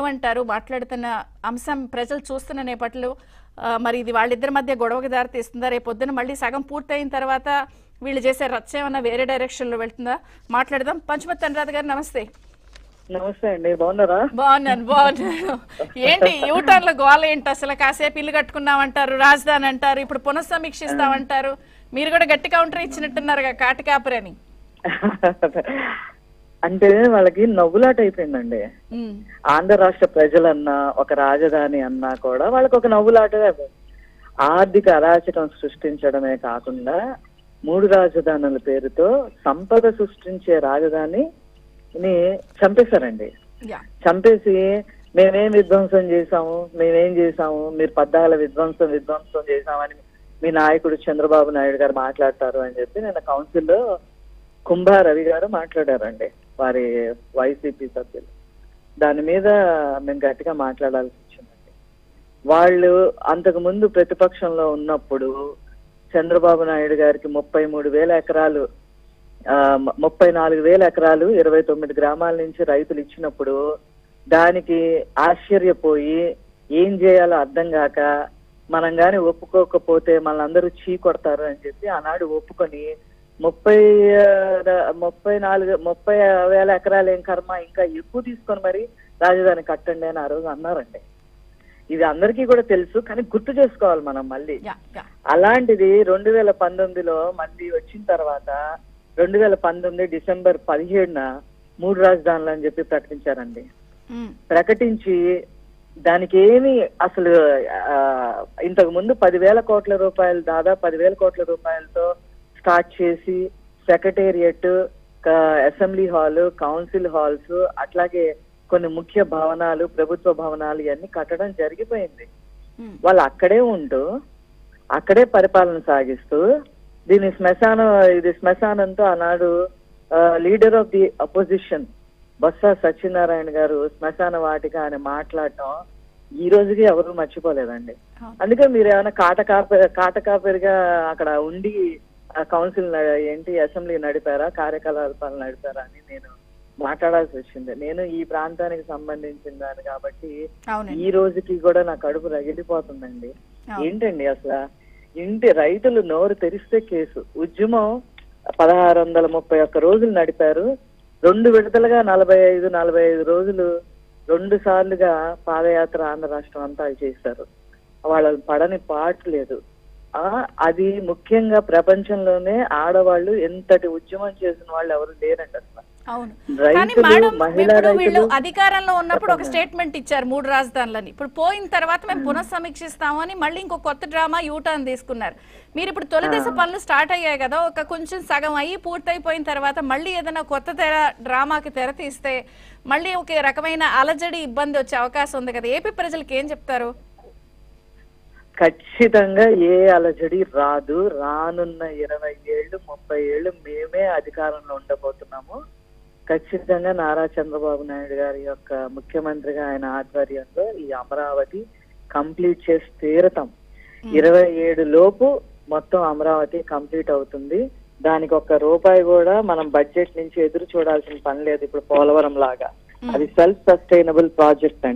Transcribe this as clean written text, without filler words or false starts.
ఏమంటారు? మాట్లాడుతున్న అంశం ప్రజలు చూస్తున్న నేపథ్యంలో మరి ఇది వాళ్ళిద్దరి మధ్య గొడవకి దారి తీస్తుందా? రేపొద్దున మళ్ళీ సగం పూర్తయిన తర్వాత వీళ్ళు చేసే రచ్చ ఏమన్నా వేరే డైరెక్షన్ లో వెళ్తుందా? మాట్లాడదాం. పంచమతి అనురాధ గారు నమస్తే. నమస్తే అండి, బాగున్నారా? బాగున్నాను. ఏంటి యూటర్న్ లో గోల ఏంటి అసలు? కాసేపు ఇల్లు కట్టుకున్నామంటారు, రాజధాని అంటారు, ఇప్పుడు పునఃసమీక్షిస్తామంటారు. మీరు కూడా గట్టి కౌంటర్ ఇచ్చినట్టున్నారుగా కాటికాపురి అని. అంటే వాళ్ళకి నవ్వులాట అయిపోయిందండి. ఆంధ్ర రాష్ట్ర ప్రజలన్నా ఒక రాజధాని అన్నా కూడా వాళ్ళకి ఒక నవ్వులాట. ఆర్థిక అరాచకం సృష్టించడమే కాకుండా 3 రాజధానుల పేరుతో సంపద సృష్టించే రాజధానిని చంపేశారండి. చంపేసి మేమేం విధ్వంసం చేశాము, మేమేం చేశాము, మీరు పద్దాల విధ్వంసం చేశామని మీ నాయకుడు చంద్రబాబు నాయుడు గారు మాట్లాడతారు అని చెప్పి నిన్న కౌన్సిల్లో కుంభా రవి గారు మాట్లాడారండి, వారి వైసీపీ సభ్యులు. దాని మీద మేము గట్టిగా మాట్లాడాల్సి వచ్చిందండి. వాళ్ళు అంతకు ముందు ప్రతిపక్షంలో ఉన్నప్పుడు చంద్రబాబు నాయుడు గారికి 33,000 ఎకరాలు 34,000 ఎకరాలు 29 గ్రామాల నుంచి రైతులు ఇచ్చినప్పుడు దానికి ఆశ్చర్యపోయి ఏం చేయాలో అర్థం కాక మనం గాని ఒప్పుకోకపోతే మనందరూ చీ కొడతారు అని చెప్పి ఆనాడు ఒప్పుకొని 30,000 ఎకరాలు ఏం కర్మ, ఇంకా ఎక్కువ తీసుకొని మరి రాజధాని కట్టండి అని ఆ రోజు అన్నారండి. ఇది అందరికీ కూడా తెలుసు, కానీ గుర్తు చేసుకోవాలి మనం మళ్ళీ. అలాంటిది 2019లో మళ్ళీ వచ్చిన తర్వాత 2019 డిసెంబర్ 17న 3 రాజధానులు అని చెప్పి ప్రకటించారండి. ప్రకటించి దానికి ఏమి అసలు ఇంతకు ముందు 10,000 కోట్ల రూపాయలు, దాదాపు 10,000 కోట్ల రూపాయలతో స్టార్ట్ చేసి secretariat, assembly hall, council halls, అట్లాగే కొన్ని ముఖ్య భవనాలు, ప్రభుత్వ భవనాలు ఇవన్నీ కట్టడం జరిగిపోయింది. వాళ్ళు అక్కడే ఉంటూ అక్కడే పరిపాలన సాగిస్తూ ఇది శ్మశానంతో ఆనాడు leader of the opposition Botsa Satyanarayana గారు శ్మశాన వాటిక అని మాట్లాడటం ఈ రోజుకి ఎవరు మర్చిపోలేదండి. అందుకే మీరు ఏమైనా కాటకాపరిగా అక్కడ ఉండి కౌన్సిల్ అసెంబ్లీ నడిపారా, కార్యకలాపాలు నడిపారా అని నేను మాట్లాడాల్సి వచ్చింది. నేను ఈ ప్రాంతానికి సంబంధించిన దాన్ని కాబట్టి ఈ రోజుకి కూడా నా కడుపు రగిలిపోతుందండి. ఏంటండి అసలు ఇంటి రైతులు నోరు తెరిస్తే కేసు. ఉద్యమం 1631 రోజులు నడిపారు. 2 విడతలుగా 45 రోజులు 2 సార్లుగా పాదయాత్ర ఆంధ్ర రాష్ట్రం అంతా చేశారు. వాళ్ళని పడని పాటు లేదు. అది ముఖ్యంగా ప్రపంచంలోనే ఆడవాళ్ళు ఎంతటి ఉద్యమం చేసిన వాళ్ళు ఎవరు లేరండి అసలు. వీళ్ళు అధికారంలో ఉన్నప్పుడు ఒక స్టేట్మెంట్ ఇచ్చారు 3 రాజధానులని. ఇప్పుడు పోయిన తర్వాత మేము పునఃసమీక్షిస్తాము అని మళ్ళీ ఇంకో కొత్త డ్రామా యూటర్న్ తీసుకున్నారు. మీరు ఇప్పుడు తొలిదశ పనులు స్టార్ట్ అయ్యాయి కదా, ఒక కొంచెం సగం అయ్యి పూర్తయిపోయిన తర్వాత మళ్ళీ ఏదైనా కొత్త డ్రామాకి తెర తీస్తే మళ్ళీ ఒక రకమైన అలజడి, ఇబ్బంది వచ్చే అవకాశం ఉంది కదా. ఏపీ ప్రజలకు ఏం చెప్తారు? ఖచ్చితంగా ఏ అలజడి రాదు. రానున్న 20 ఏళ్ళు 30 ఏళ్ళు మేమే అధికారంలో ఉండబోతున్నాము. ఖచ్చితంగా నారా చంద్రబాబు నాయుడు గారి యొక్క ముఖ్యమంత్రిగా ఆయన ఆధ్వర్యంలో ఈ అమరావతి కంప్లీట్ చేసి తీరతాం. 27 లోపు మొత్తం అమరావతి కంప్లీట్ అవుతుంది. దానికి ₹1 కూడా మనం బడ్జెట్ నుంచి ఎదురు చూడాల్సిన పని లేదు. ఇప్పుడు పోలవరం లాగా అది సెల్ఫ్ సస్టైనబుల్ ప్రాజెక్ట్ అండి.